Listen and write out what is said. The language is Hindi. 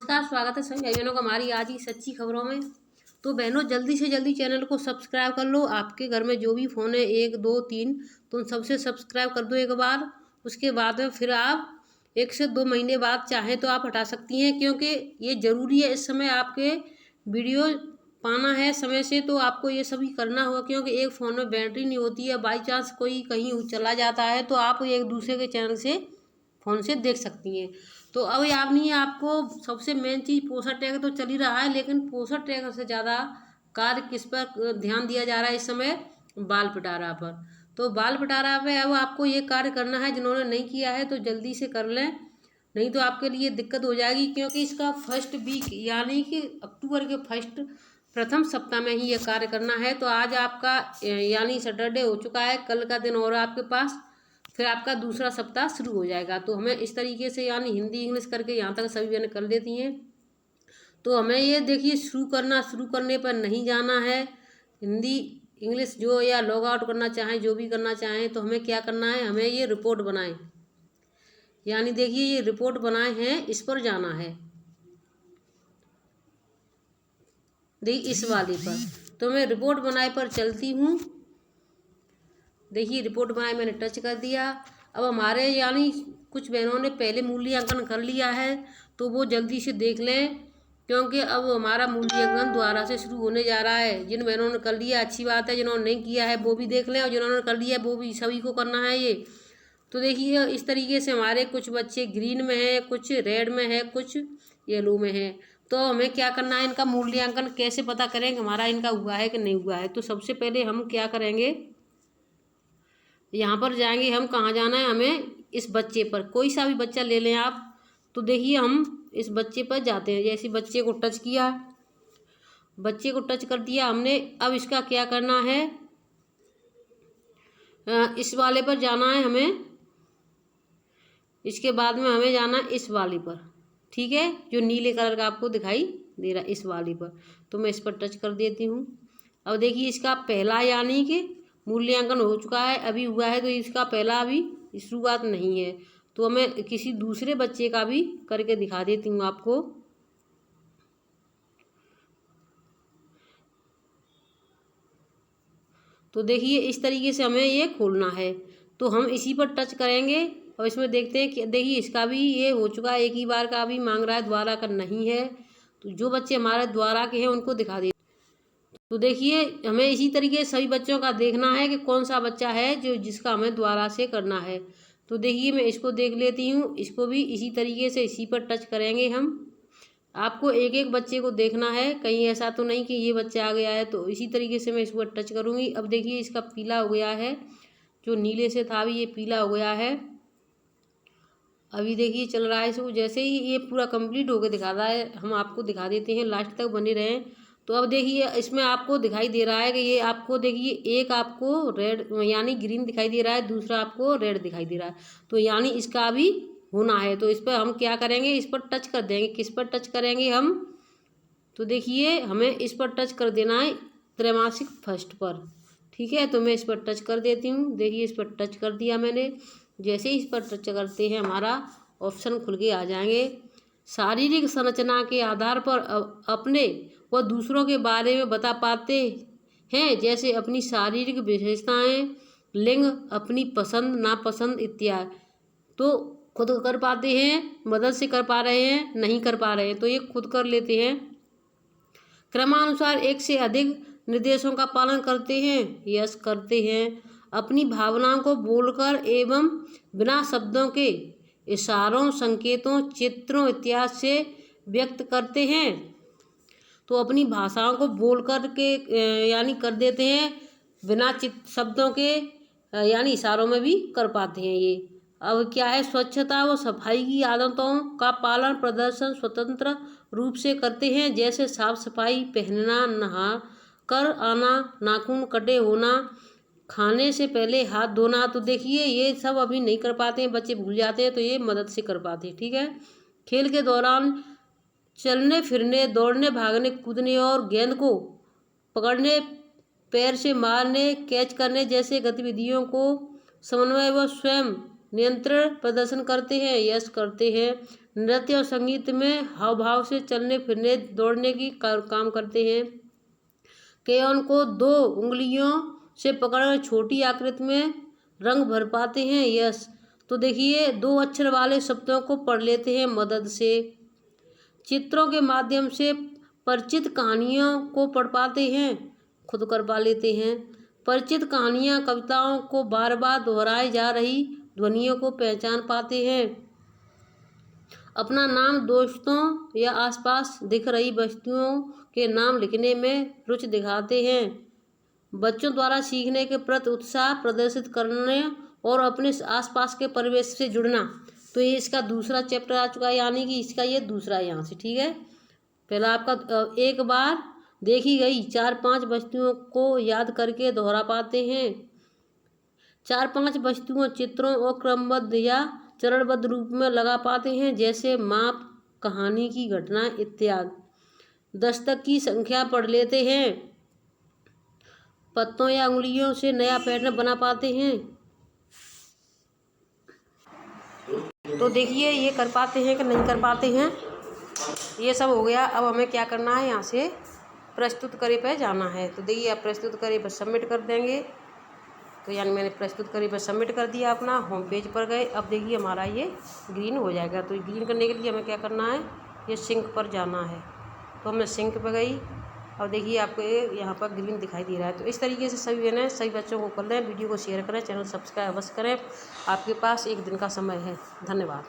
नमस्कार, स्वागत है सभी भाई बहनों का हमारी आज की सच्ची खबरों में। तो बहनों, जल्दी से जल्दी चैनल को सब्सक्राइब कर लो। आपके घर में जो भी फ़ोन है 1 2 3, तो उन सबसे सब्सक्राइब कर दो एक बार। उसके बाद में फिर आप 1 से 2 महीने बाद चाहें तो आप हटा सकती हैं, क्योंकि ये ज़रूरी है इस समय आपके वीडियो पाना है समय से। तो आपको ये सभी करना होगा, क्योंकि एक फ़ोन में बैटरी नहीं होती है। बाई चांस कोई कहीं चला जाता है तो आप एक दूसरे के चैनल से फ़ोन से देख सकती हैं। तो अब आप नहीं, आपको सबसे मेन चीज़ पोषण टैग तो चल ही रहा है, लेकिन पोषण टैग से ज़्यादा कार्य किस पर ध्यान दिया जा रहा है इस समय? बाल पिटारा पर। तो बाल पिटारा पे अब आपको ये कार्य करना है। जिन्होंने नहीं किया है तो जल्दी से कर लें, नहीं तो आपके लिए दिक्कत हो जाएगी, क्योंकि इसका फर्स्ट वीक यानी कि अक्टूबर के प्रथम सप्ताह में ही यह कार्य करना है। तो आज आपका यानी सैटरडे हो चुका है, कल का दिन और आपके पास, फिर आपका दूसरा सप्ताह शुरू हो जाएगा। तो हमें इस तरीके से यानी हिंदी इंग्लिश करके यहाँ तक सभी बहनें कर लेती हैं। तो हमें ये देखिए शुरू करने पर नहीं जाना है। हिंदी इंग्लिश जो या लॉग आउट करना चाहें, जो भी करना चाहें, तो हमें क्या करना है, हमें ये रिपोर्ट बनाएं। यानी देखिए ये रिपोर्ट बनाए हैं, इस पर जाना है। देखिए इस वाले पर, तो मैं रिपोर्ट बनाए पर चलती हूँ। देखिए रिपोर्ट बनाए मैंने टच कर दिया। अब हमारे यानी कुछ बहनों ने पहले मूल्यांकन कर लिया है, तो वो जल्दी से देख लें, क्योंकि अब हमारा मूल्यांकन दोबारा से शुरू होने जा रहा है। जिन बहनों ने कर लिया अच्छी बात है, जिन्होंने नहीं किया है वो भी देख लें, और जिन्होंने कर लिया है वो भी, सभी को करना है ये। तो देखिए इस तरीके से हमारे कुछ बच्चे ग्रीन में है, कुछ रेड में है, कुछ येलो में है। तो हमें क्या करना है, इनका मूल्यांकन कैसे पता करेंगे हमारा इनका हुआ है कि नहीं हुआ है? तो सबसे पहले हम क्या करेंगे, यहाँ पर जाएंगे हम। कहाँ जाना है हमें? इस बच्चे पर, कोई सा भी बच्चा ले लें आप। तो देखिए हम इस बच्चे पर जाते हैं। जैसे बच्चे को टच किया, बच्चे को टच कर दिया हमने। अब इसका क्या करना है, इस वाले पर जाना है हमें। इसके बाद में हमें जाना है इस वाले पर, ठीक है, जो नीले कलर का आपको दिखाई दे रहा है, इस वाले पर। तो मैं इस पर टच कर देती हूँ। अब देखिए इसका पहला यानी कि मूल्यांकन हो चुका है, अभी हुआ है, तो इसका पहला अभी शुरुआत नहीं है। तो मैं किसी दूसरे बच्चे का भी करके दिखा देती हूँ आपको। तो देखिए इस तरीके से हमें ये खोलना है। तो हम इसी पर टच करेंगे और इसमें देखते हैं कि देखिए इसका भी ये हो चुका है, एक ही बार का अभी मांग रहा है, द्वारा का नहीं है। तो जो बच्चे हमारे द्वारा के हैं उनको दिखा दे। तो देखिए हमें इसी तरीके से सभी बच्चों का देखना है कि कौन सा बच्चा है जो जिसका हमें द्वारा से करना है। तो देखिए मैं इसको देख लेती हूँ, इसको भी इसी तरीके से इसी पर टच करेंगे हम। आपको एक एक बच्चे को देखना है, कहीं ऐसा तो नहीं कि ये बच्चा आ गया है। तो इसी तरीके से मैं इस पर टच करूँगी। अब देखिए इसका पीला हो गया है, जो नीले से था अभी ये पीला हो गया है। अभी देखिए चल रहा है इसको, जैसे ही ये पूरा कंप्लीट होकर दिखा रहा है हम आपको दिखा देते हैं, लास्ट तक बने रहें। तो अब देखिए इसमें आपको दिखाई दे रहा है कि ये आपको देखिए एक आपको रेड यानी ग्रीन दिखाई दे रहा है, दूसरा आपको रेड दिखाई दे रहा है। तो यानी इसका भी होना है। तो इस पर हम क्या करेंगे, इस पर टच कर देंगे। किस पर टच करेंगे हम? तो देखिए हमें इस पर टच कर देना है, त्रैमासिक फर्स्ट पर, ठीक है। तो मैं इस पर टच कर देती हूँ। देखिए इस पर टच कर दिया मैंने। जैसे ही इस पर टच करते हैं हमारा ऑप्शन खुल के आ जाएंगे। शारीरिक संरचना के आधार पर अपने व दूसरों के बारे में बता पाते हैं, जैसे अपनी शारीरिक विशेषताएं, लिंग, अपनी पसंद नापसंद इत्यादि। तो खुद कर पाते हैं, मदद से कर पा रहे हैं, नहीं कर पा रहे हैं, तो ये खुद कर लेते हैं। क्रमानुसार एक से अधिक निर्देशों का पालन करते हैं, यस करते हैं। अपनी भावनाओं को बोलकर एवं बिना शब्दों के इशारों, संकेतों, चित्रों इत्यादि से व्यक्त करते हैं। तो अपनी भाषाओं को बोल कर के यानी कर देते हैं, बिना शब्दों के यानी इशारों में भी कर पाते हैं ये। अब क्या है, स्वच्छता व सफाई की आदतों का पालन प्रदर्शन स्वतंत्र रूप से करते हैं, जैसे साफ सफाई, पहनना, नहा कर आना, नाखून कटे होना, खाने से पहले हाथ धोना। तो देखिए ये सब अभी नहीं कर पाते हैं, बच्चे भूल जाते हैं, तो ये मदद से कर पाते हैं, ठीक है। खेल के दौरान चलने फिरने, दौड़ने, भागने, कूदने और गेंद को पकड़ने, पैर से मारने, कैच करने जैसे गतिविधियों को समन्वय व स्वयं नियंत्रण प्रदर्शन करते हैं, यश करते हैं। नृत्य और संगीत में हाव भाव से चलने फिरने दौड़ने की काम करते हैं। क्रेयॉन को 2 उंगलियों से पकड़कर छोटी आकृति में रंग भर पाते हैं, यश। तो देखिए 2 अक्षर वाले शब्दों को पढ़ लेते हैं मदद से। चित्रों के माध्यम से परिचित कहानियों को पढ़ पाते हैं, खुद कर पा लेते हैं। परिचित कहानियाँ कविताओं को बार बार दोहराई जा रही ध्वनियों को पहचान पाते हैं। अपना नाम, दोस्तों या आसपास दिख रही वस्तुओं के नाम लिखने में रुचि दिखाते हैं। बच्चों द्वारा सीखने के प्रति उत्साह प्रदर्शित करने और अपने आसपास के परिवेश से जुड़ना। तो ये इसका दूसरा चैप्टर आ चुका है, यानी कि इसका ये दूसरा यहाँ से, ठीक है। पहला आपका एक बार देखी गई 4-5 वस्तुओं को याद करके दोहरा पाते हैं। 4-5 वस्तुओं, चित्रों और क्रमबद्ध या चरणबद्ध रूप में लगा पाते हैं, जैसे माप, कहानी की घटना इत्यादि। 10 तक की संख्या पढ़ लेते हैं। पत्तों या उंगलियों से नया पैटर्न बना पाते हैं। तो देखिए ये कर पाते हैं कि नहीं कर पाते हैं, ये सब हो गया। अब हमें क्या करना है, यहाँ से प्रस्तुत करे पे जाना है। तो देखिए आप प्रस्तुत करे पर सबमिट कर देंगे। तो यानी मैंने प्रस्तुत करे पर सबमिट कर दिया, अपना होम पेज पर गए। अब देखिए हमारा ये ग्रीन हो जाएगा। तो ग्रीन करने के लिए हमें क्या करना है, ये सिंक पर जाना है। तो मैं सिंक पर गई। अब देखिए आपको ये यहाँ पर ग्रीन दिखाई दे रहा है। तो इस तरीके से सभी बहनें सभी बच्चों को कर लें। वीडियो को शेयर करें, चैनल सब्सक्राइब अवश्य करें। आपके पास 1 दिन का समय है। धन्यवाद।